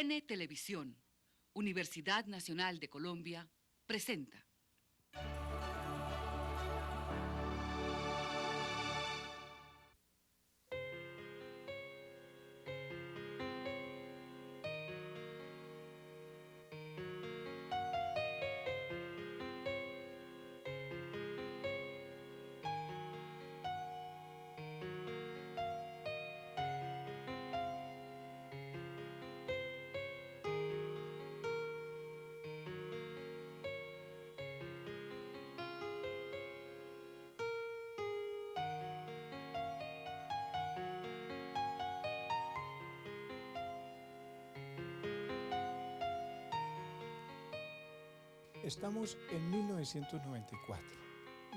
RCN Televisión, Universidad Nacional de Colombia, presenta. Estamos en 1994.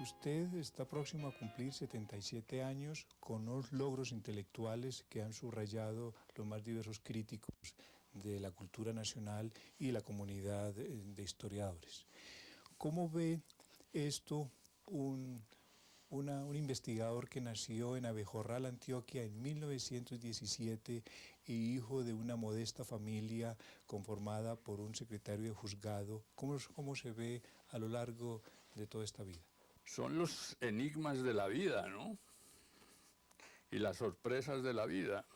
Usted está próximo a cumplir 77 años con unos logros intelectuales que han subrayado los más diversos críticos de la cultura nacional y la comunidad de historiadores. ¿Cómo ve esto un investigador que nació en Abejorral, Antioquia, en 1917 y hijo de una modesta familia conformada por un secretario de juzgado? ¿Cómo se ve a lo largo de toda esta vida? Son los enigmas de la vida, ¿no? Y las sorpresas de la vida.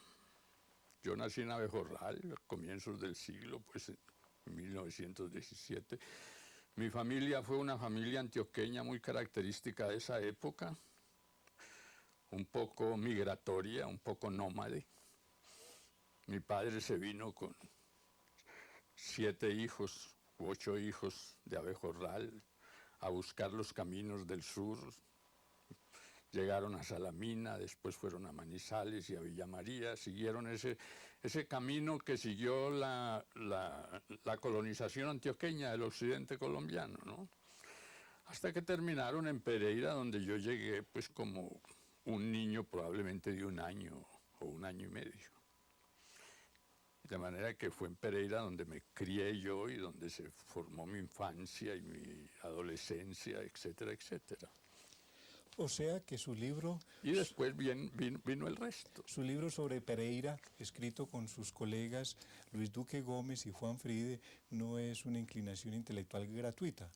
Yo nací en Abejorral, a comienzos del siglo, pues en 1917. Mi familia fue una familia antioqueña muy característica de esa época, un poco migratoria, un poco nómade. Mi padre se vino con 7 hijos u 8 hijos de Abejorral a buscar los caminos del sur. Llegaron a Salamina, después fueron a Manizales y a Villa María, siguieron ese camino que siguió la colonización antioqueña del occidente colombiano, ¿no? Hasta que terminaron en Pereira, donde yo llegué pues como un niño probablemente de 1 año o 1 año y medio. De manera que fue en Pereira donde me crié yo y donde se formó mi infancia y mi adolescencia, etcétera, etcétera. O sea que su libro... Y después vino el resto. Su libro sobre Pereira, escrito con sus colegas Luis Duque Gómez y Juan Fride, no es una inclinación intelectual gratuita.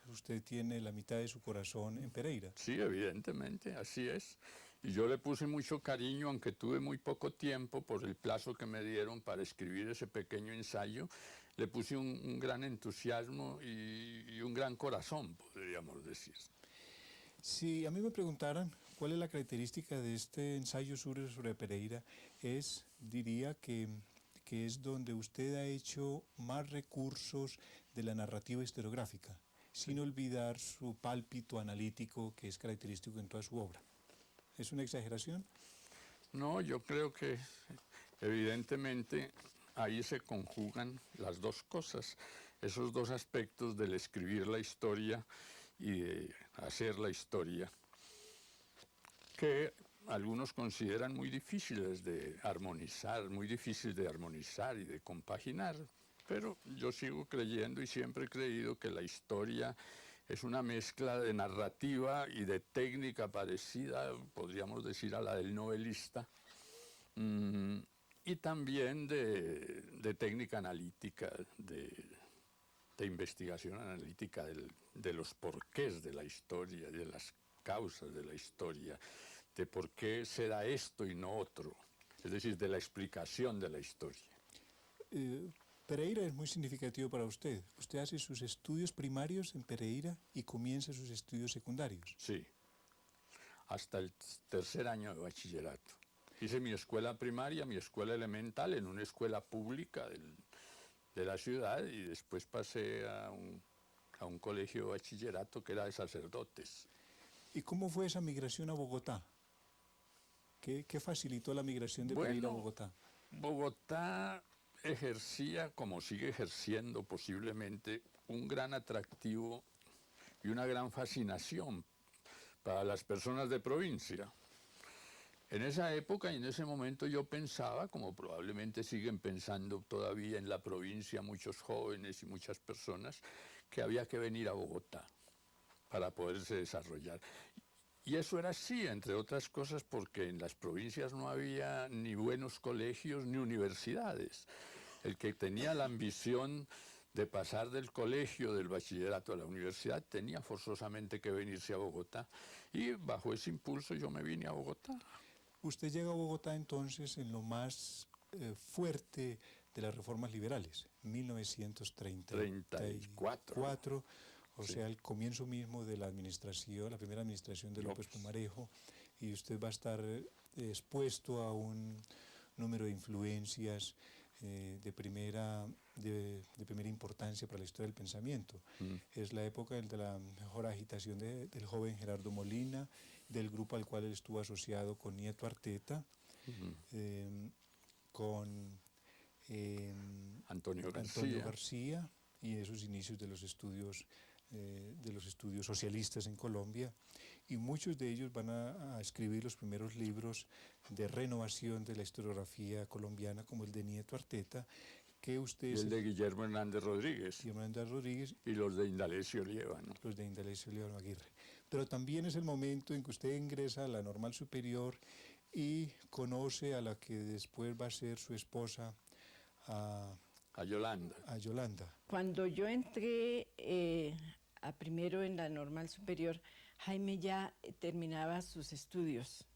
Usted tiene la mitad de su corazón en Pereira. Sí, evidentemente, así es. Y yo le puse mucho cariño, aunque tuve muy poco tiempo por el plazo que me dieron para escribir ese pequeño ensayo. Le puse un gran entusiasmo y un gran corazón, podríamos decir. Si a mí me preguntaran cuál es la característica de este ensayo sobre Pereira, diría que es donde usted ha hecho más recursos de la narrativa historiográfica, sin olvidar su pálpito analítico que es característico en toda su obra. ¿Es una exageración? No, yo creo que evidentemente ahí se conjugan las dos cosas, esos dos aspectos del escribir la historia y de hacer la historia, que algunos consideran muy difíciles de armonizar, y de compaginar, pero yo sigo creyendo y siempre he creído que la historia es una mezcla de narrativa y de técnica parecida, podríamos decir, a la del novelista, y también de técnica analítica, de investigación analítica de los porqués de la historia, de las causas de la historia, de por qué se da esto y no otro, es decir, de la explicación de la historia. Pereira es muy significativo para usted. Usted hace sus estudios primarios en Pereira y comienza sus estudios secundarios. Sí, hasta el 3er año de bachillerato. Hice mi escuela primaria, mi escuela elemental en una escuela pública de la ciudad y después pasé a un colegio de bachillerato que era de sacerdotes. ¿Y cómo fue esa migración a Bogotá? ¿Qué facilitó la migración de Pereira a Bogotá? Bogotá ejercía, como sigue ejerciendo posiblemente, un gran atractivo y una gran fascinación para las personas de provincia. En esa época y en ese momento yo pensaba, como probablemente siguen pensando todavía en la provincia muchos jóvenes y muchas personas, que había que venir a Bogotá para poderse desarrollar. Y eso era así, entre otras cosas, porque en las provincias no había ni buenos colegios ni universidades. El que tenía la ambición de pasar del colegio, del bachillerato a la universidad, tenía forzosamente que venirse a Bogotá. Y bajo ese impulso yo me vine a Bogotá. Usted llega a Bogotá entonces en lo más fuerte de las reformas liberales, 1934, o Sí. sea, el comienzo mismo de la administración, la primera administración de López Pumarejo, y usted va a estar expuesto a un número de influencias de primera importancia para la historia del pensamiento. Es la época de la mejor agitación del joven Gerardo Molina, del grupo al cual él estuvo asociado con Nieto Arteta, con Antonio García y esos inicios de los estudios socialistas en Colombia, y muchos de ellos van a escribir los primeros libros de renovación de la historiografía colombiana, como el de Nieto Arteta, que usted... Y el de Guillermo Hernández Rodríguez. Y los de Indalecio Liévano. Los de Indalecio Liévano Aguirre. Pero también es el momento en que usted ingresa a la Normal Superior y conoce a la que después va a ser su esposa, a Yolanda. Cuando yo entré a primero en la Normal Superior, Jaime ya terminaba sus estudios.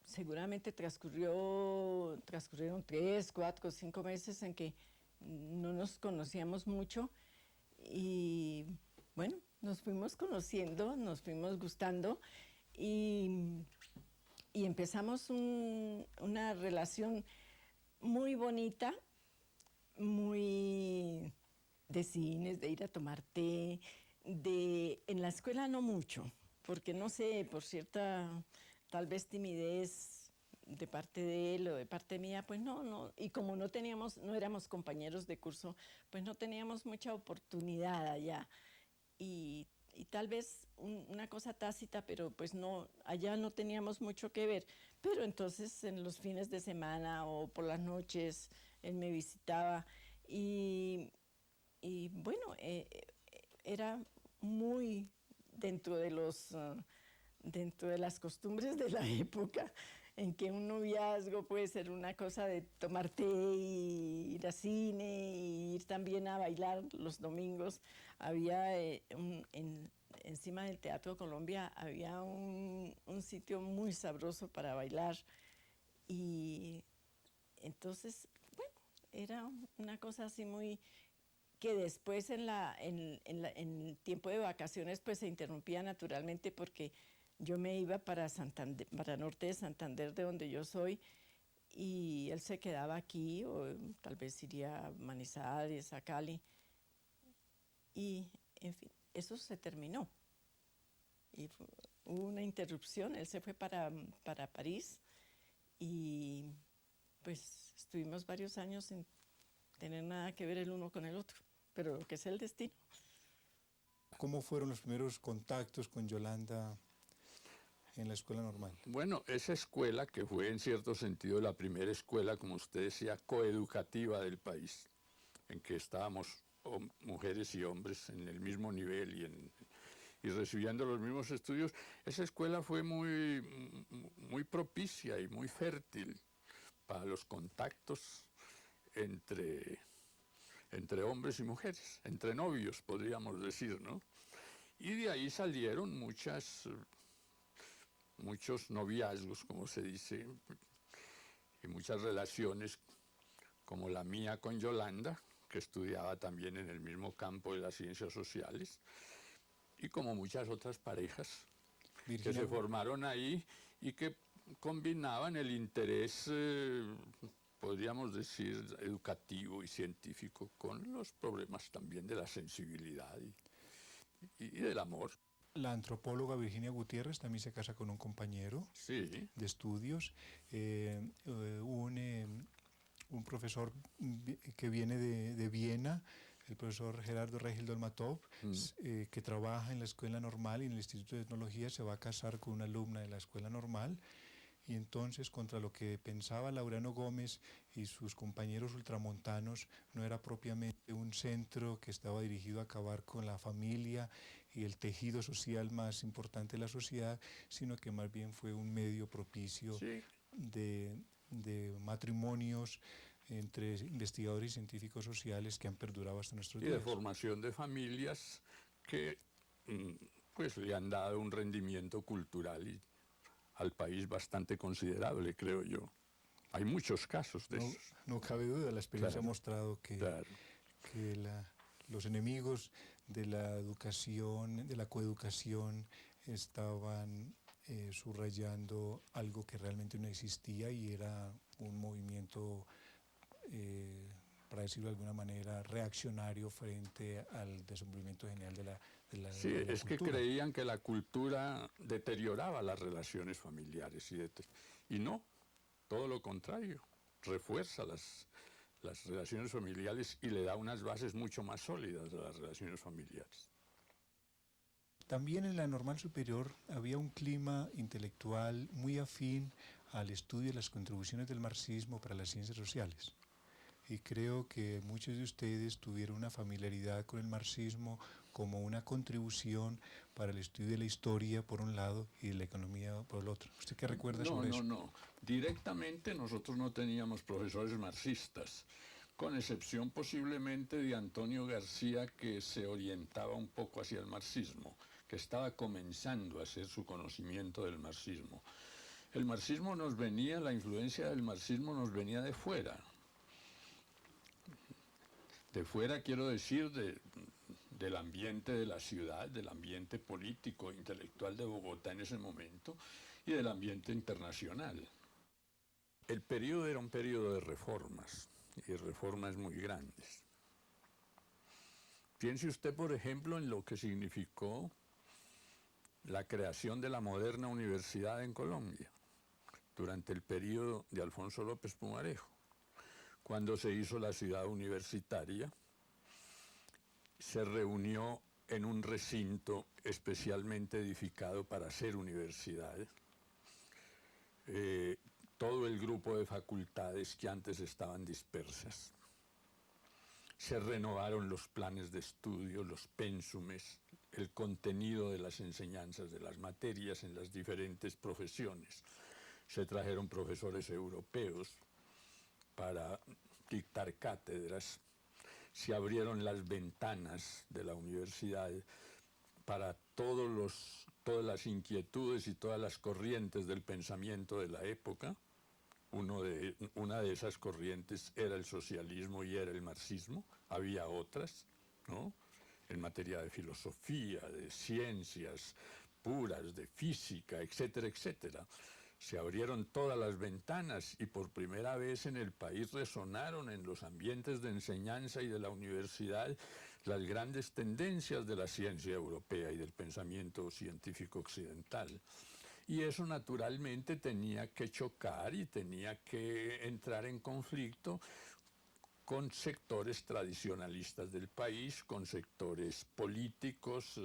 Seguramente transcurrieron 3, 4, 5 meses en que no nos conocíamos mucho y bueno, nos fuimos conociendo, nos fuimos gustando y empezamos una relación muy bonita, muy de cines, de ir a tomar té, en la escuela no mucho, porque no sé, por cierta tal vez timidez de parte de él o de parte mía, pues no, y como no éramos compañeros de curso, pues no teníamos mucha oportunidad allá, y tal vez una cosa tácita, pero pues no, allá no teníamos mucho que ver, pero entonces en los fines de semana o por las noches él me visitaba y bueno, era muy dentro de las costumbres de la época, en que un noviazgo puede ser una cosa de tomar té y ir al cine y ir también a bailar los domingos. Había encima del Teatro Colombia había un sitio muy sabroso para bailar y entonces, bueno, era una cosa así muy que después en el tiempo de vacaciones pues se interrumpía naturalmente porque yo me iba para Santander, para norte de Santander, de donde yo soy, y él se quedaba aquí, o tal vez iría a Manizales, a Cali, y en fin, eso se terminó. Y hubo una interrupción, él se fue para París, y pues estuvimos varios años sin tener nada que ver el uno con el otro, pero lo que es el destino. ¿Cómo fueron los primeros contactos con Yolanda en la escuela normal? Bueno, esa escuela, que fue en cierto sentido la primera escuela, como usted decía, coeducativa del país, en que estábamos mujeres y hombres en el mismo nivel y recibiendo los mismos estudios, esa escuela fue muy propicia y muy fértil para los contactos entre hombres y mujeres, entre novios, podríamos decir, ¿no? Y de ahí salieron muchos noviazgos, como se dice, y muchas relaciones, como la mía con Yolanda, que estudiaba también en el mismo campo de las ciencias sociales, y como muchas otras parejas que se formaron ahí y que combinaban el interés, podríamos decir, educativo y científico con los problemas también de la sensibilidad y del amor. La antropóloga Virginia Gutiérrez también se casa con un compañero de estudios, un profesor que viene de Viena, el profesor Gerardo Regil Dolmatov, que trabaja en la escuela normal y en el Instituto de Etnología, se va a casar con una alumna de la escuela normal. Y entonces, contra lo que pensaba Laureano Gómez y sus compañeros ultramontanos, no era propiamente un centro que estaba dirigido a acabar con la familia y el tejido social más importante de la sociedad, sino que más bien fue un medio propicio de de matrimonios entre investigadores y científicos sociales que han perdurado hasta nuestros Y días. de formación de familias que pues le han dado un rendimiento cultural al país bastante considerable, creo yo. Hay muchos casos de esos. No cabe duda, la experiencia Claro, ha mostrado que, claro. que los enemigos de la educación, de la coeducación, estaban subrayando algo que realmente no existía y era un movimiento, para decirlo de alguna manera, reaccionario frente al desenvolvimiento general Sí, de la es que cultura. creían que la cultura deterioraba las relaciones familiares y no, todo lo contrario, refuerza las relaciones familiares y le da unas bases mucho más sólidas a las relaciones familiares. También en la normal superior había un clima intelectual muy afín al estudio de las contribuciones del marxismo para las ciencias sociales. Y creo que muchos de ustedes tuvieron una familiaridad con el marxismo como una contribución para el estudio de la historia, por un lado, y de la economía, por el otro. ¿Usted qué recuerda sobre eso? No. Directamente nosotros no teníamos profesores marxistas, con excepción posiblemente de Antonio García, que se orientaba un poco hacia el marxismo, que estaba comenzando a hacer su conocimiento del marxismo. El marxismo nos venía, la influencia del marxismo nos venía de fuera. De fuera quiero decir del ambiente de la ciudad, del ambiente político, intelectual de Bogotá en ese momento y del ambiente internacional. El periodo era un periodo de reformas y reformas muy grandes. Piense usted, por ejemplo, en lo que significó la creación de la moderna universidad en Colombia durante el periodo de Alfonso López Pumarejo, cuando se hizo la ciudad universitaria. Se reunió en un recinto especialmente edificado para ser universidad. Todo el grupo de facultades que antes estaban dispersas. Se renovaron los planes de estudio, los pénsumes, el contenido de las enseñanzas de las materias en las diferentes profesiones. Se trajeron profesores europeos para dictar cátedras. Se abrieron las ventanas de la universidad para todas las inquietudes y todas las corrientes del pensamiento de la época. Una de esas corrientes era el socialismo y era el marxismo. Había otras, ¿no?, en materia de filosofía, de ciencias puras, de física, etcétera, etcétera. Se abrieron todas las ventanas y por primera vez en el país resonaron en los ambientes de enseñanza y de la universidad las grandes tendencias de la ciencia europea y del pensamiento científico occidental. Y eso naturalmente tenía que chocar y tenía que entrar en conflicto con sectores tradicionalistas del país, con sectores políticos,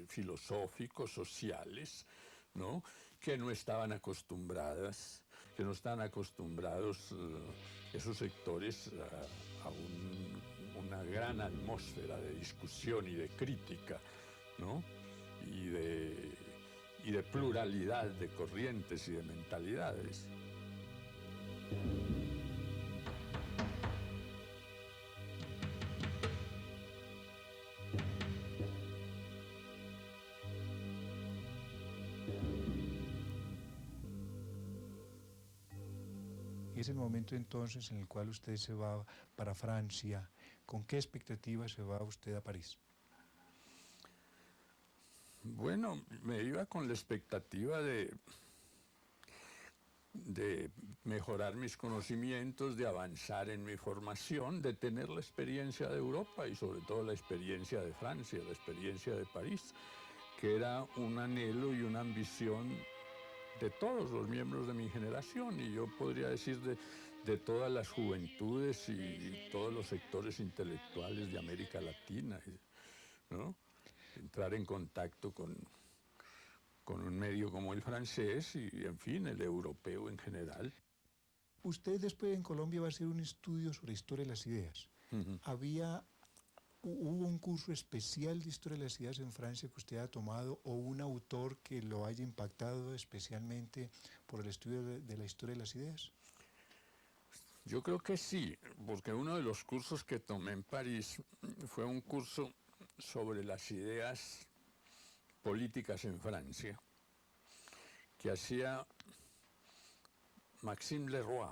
filosóficos, sociales, ¿no?, que no estaban acostumbrados esos sectores a una gran atmósfera de discusión y de crítica, ¿no?, y de pluralidad de corrientes y de mentalidades. Es el momento entonces en el cual usted se va para Francia. ¿Con qué expectativa se va usted a París? Bueno, me iba con la expectativa de mejorar mis conocimientos, de avanzar en mi formación, de tener la experiencia de Europa y sobre todo la experiencia de Francia, la experiencia de París, que era un anhelo y una ambición de todos los miembros de mi generación, y yo podría decir de todas las juventudes y todos los sectores intelectuales de América Latina, ¿no? Entrar en contacto con un medio como el francés y, en fin, el europeo en general. Usted después en Colombia va a hacer un estudio sobre historia de las ideas. ¿Hubo un curso especial de historia de las ideas en Francia que usted ha tomado o un autor que lo haya impactado especialmente por el estudio de la historia de las ideas? Yo creo que sí, porque uno de los cursos que tomé en París fue un curso sobre las ideas políticas en Francia, que hacía Maxime Leroy,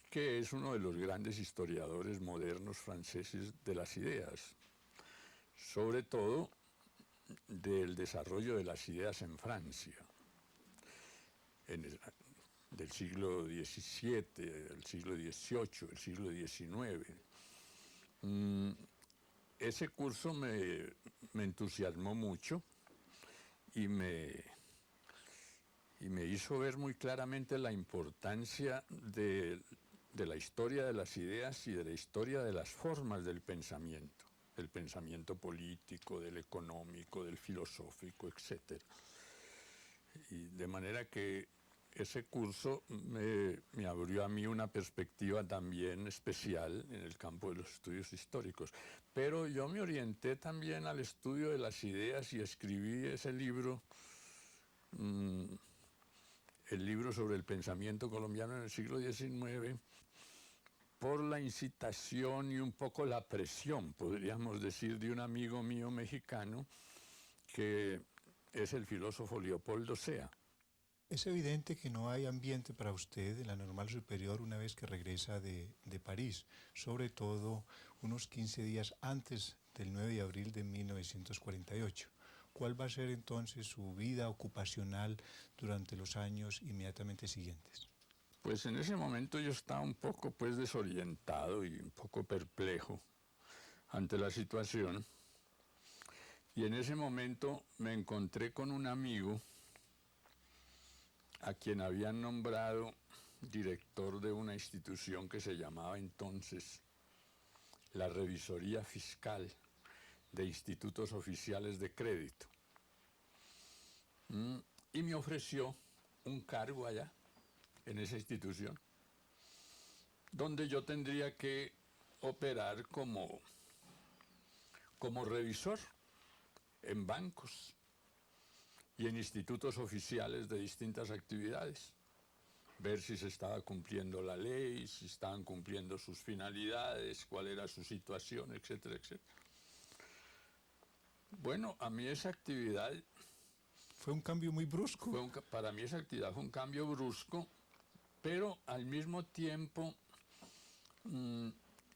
que es uno de los grandes historiadores modernos franceses de las ideas, sobre todo del desarrollo de las ideas en Francia, del siglo XVII, del siglo XVIII, del siglo XIX. Ese curso me entusiasmó mucho y me hizo ver muy claramente la importancia de la historia de las ideas y de la historia de las formas del pensamiento político, del económico, del filosófico, etc. Y de manera que ese curso me abrió a mí una perspectiva también especial en el campo de los estudios históricos. Pero yo me orienté también al estudio de las ideas y escribí ese libro, el libro sobre el pensamiento colombiano en el siglo XIX, por la incitación y un poco la presión, podríamos decir, de un amigo mío mexicano, que es el filósofo Leopoldo Sea. Es evidente que no hay ambiente para usted en la Normal Superior una vez que regresa de París, sobre todo unos 15 días antes del 9 de abril de 1948. ¿Cuál va a ser entonces su vida ocupacional durante los años inmediatamente siguientes? Pues en ese momento yo estaba un poco pues desorientado y un poco perplejo ante la situación. Y en ese momento me encontré con un amigo a quien habían nombrado director de una institución que se llamaba entonces la Revisoría Fiscal de Institutos Oficiales de Crédito. Y me ofreció un cargo allá, en esa institución, donde yo tendría que operar como revisor en bancos y en institutos oficiales de distintas actividades, ver si se estaba cumpliendo la ley, si estaban cumpliendo sus finalidades, cuál era su situación, etcétera, etcétera. Bueno, a mí esa actividad... Fue un cambio muy brusco. Para mí esa actividad fue un cambio brusco, pero al mismo tiempo,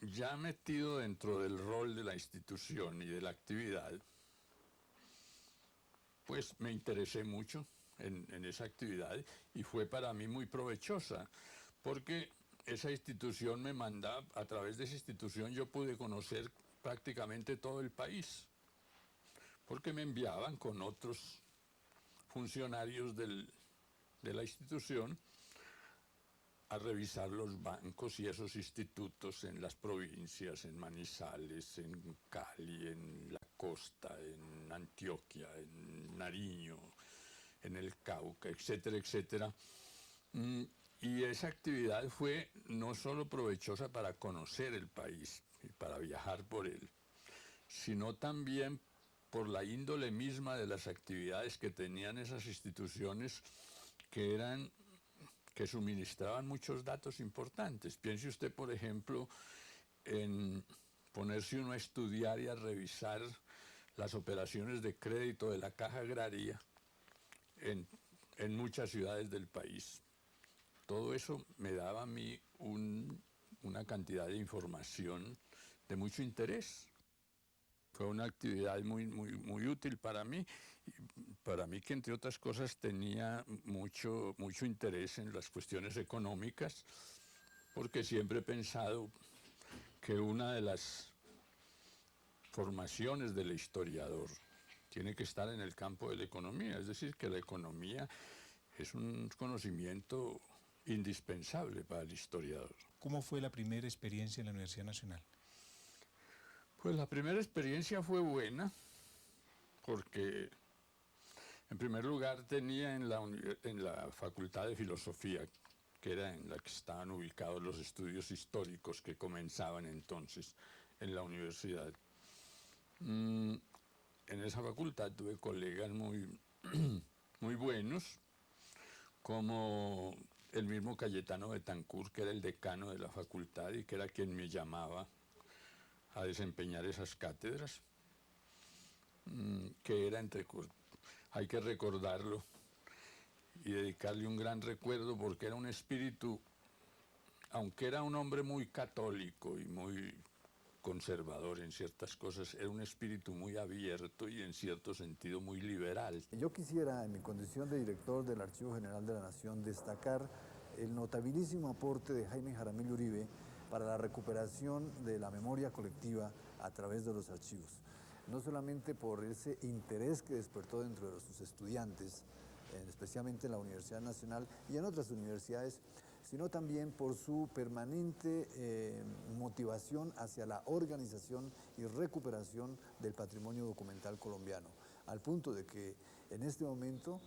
ya metido dentro del rol de la institución y de la actividad, pues me interesé mucho en esa actividad y fue para mí muy provechosa, porque esa institución me mandaba, a través de esa institución yo pude conocer prácticamente todo el país, porque me enviaban con otros funcionarios de la institución a revisar los bancos y esos institutos en las provincias, en Manizales, en Cali, en la costa, en Antioquia, en Nariño, en el Cauca, etcétera, etcétera. Y esa actividad fue no solo provechosa para conocer el país y para viajar por él, sino también por la índole misma de las actividades que tenían esas instituciones, que suministraban muchos datos importantes. Piense usted, por ejemplo, en ponerse uno a estudiar y a revisar las operaciones de crédito de la Caja Agraria en muchas ciudades del país. Todo eso me daba a mí una cantidad de información de mucho interés. Fue una actividad muy, muy, muy útil para mí que entre otras cosas tenía mucho interés en las cuestiones económicas, porque siempre he pensado que una de las formaciones del historiador tiene que estar en el campo de la economía, es decir, que la economía es un conocimiento indispensable para el historiador. ¿Cómo fue la primera experiencia en la Universidad Nacional? Pues la primera experiencia fue buena, porque en primer lugar tenía en la Facultad de Filosofía, que era en la que estaban ubicados los estudios históricos que comenzaban entonces en la universidad. En esa facultad tuve colegas muy, muy buenos, como el mismo Cayetano Betancourt, que era el decano de la facultad y que era quien me llamaba a desempeñar esas cátedras, que era hay que recordarlo y dedicarle un gran recuerdo porque era un espíritu, aunque era un hombre muy católico y muy conservador en ciertas cosas, era un espíritu muy abierto y en cierto sentido muy liberal. Yo quisiera, en mi condición de director del Archivo General de la Nación, destacar el notabilísimo aporte de Jaime Jaramillo Uribe para la recuperación de la memoria colectiva a través de los archivos. No solamente por ese interés que despertó dentro de sus estudiantes, especialmente en la Universidad Nacional y en otras universidades, sino también por su permanente motivación hacia la organización y recuperación del patrimonio documental colombiano, al punto de que en este momento,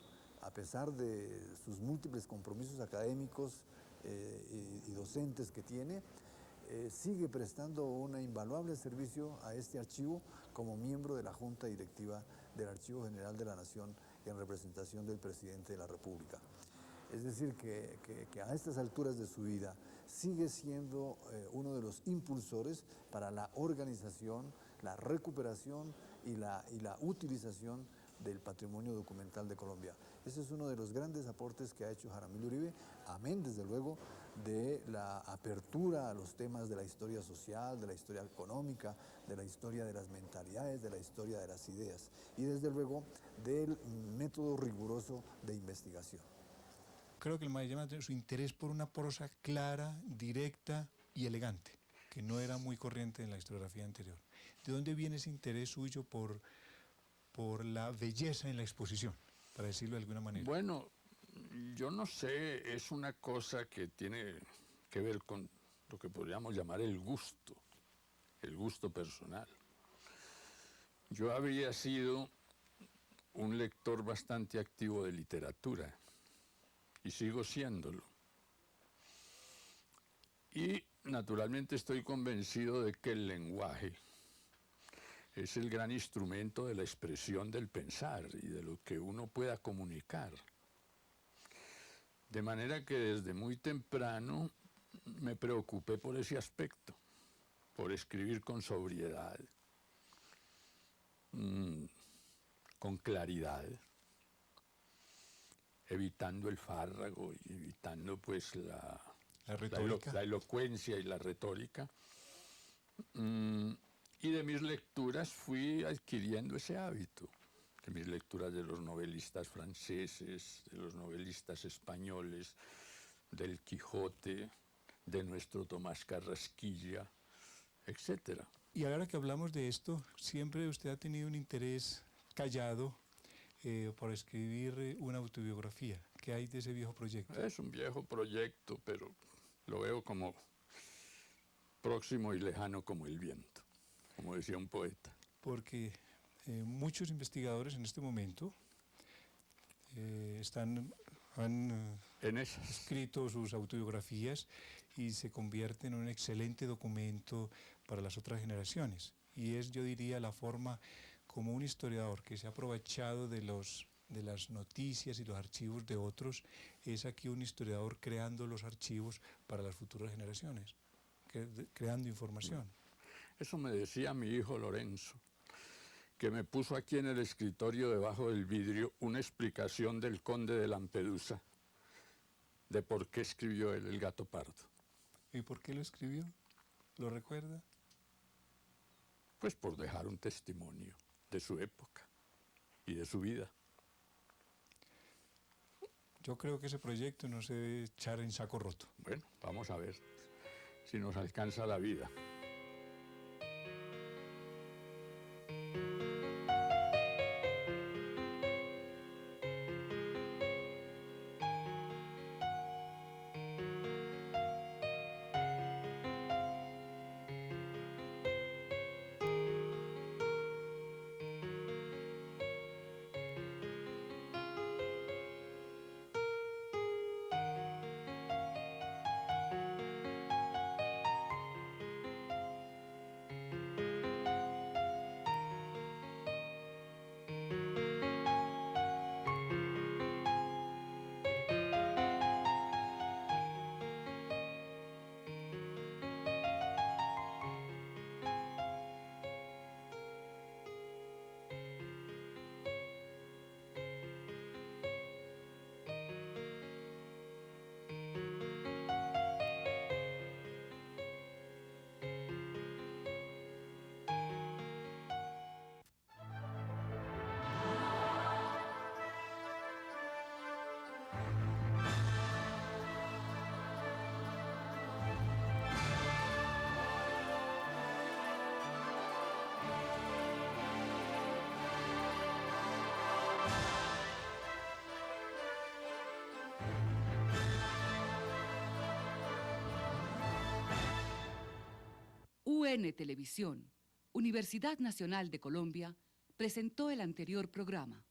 a pesar de sus múltiples compromisos académicos y docentes que tiene, sigue prestando un invaluable servicio a este archivo como miembro de la Junta Directiva del Archivo General de la Nación en representación del Presidente de la República. Es decir, que a estas alturas de su vida sigue siendo uno de los impulsores para la organización, la recuperación y la utilización del patrimonio documental de Colombia. Ese es uno de los grandes aportes que ha hecho Jaramillo Uribe, amén, desde luego, de la apertura a los temas de la historia social, de la historia económica, de la historia de las mentalidades, de la historia de las ideas y, desde luego, del método riguroso de investigación. Creo que el más llama su interés por una prosa clara, directa y elegante, que no era muy corriente en la historiografía anterior. ¿De dónde viene ese interés suyo por la belleza en la exposición, para decirlo de alguna manera? Bueno, yo no sé, es una cosa que tiene que ver con lo que podríamos llamar el gusto personal. Yo había sido un lector bastante activo de literatura y sigo siéndolo. Y naturalmente estoy convencido de que el lenguaje es el gran instrumento de la expresión del pensar y de lo que uno pueda comunicar. De manera que desde muy temprano me preocupé por ese aspecto, por escribir con sobriedad, con claridad, evitando el fárrago y evitando pues la elocuencia y la retórica. Y de mis lecturas fui adquiriendo ese hábito, de mis lecturas de los novelistas franceses, de los novelistas españoles, del Quijote, de nuestro Tomás Carrasquilla, etc. Y ahora que hablamos de esto, siempre usted ha tenido un interés callado por escribir una autobiografía. ¿Qué hay de ese viejo proyecto? Es un viejo proyecto, pero lo veo como próximo y lejano como el viento, como decía un poeta. Porque muchos investigadores en este momento han escrito sus autobiografías y se convierten en un excelente documento para las otras generaciones. Y es, yo diría, la forma como un historiador que se ha aprovechado de las noticias y los archivos de otros, es aquí un historiador creando los archivos para las futuras generaciones, creando información. Eso me decía mi hijo Lorenzo, que me puso aquí en el escritorio debajo del vidrio una explicación del conde de Lampedusa, de por qué escribió él El gato pardo. ¿Y por qué lo escribió? ¿Lo recuerda? Pues por dejar un testimonio de su época y de su vida. Yo creo que ese proyecto no se debe echar en saco roto. Bueno, vamos a ver si nos alcanza la vida. UN Televisión, Universidad Nacional de Colombia, presentó el anterior programa.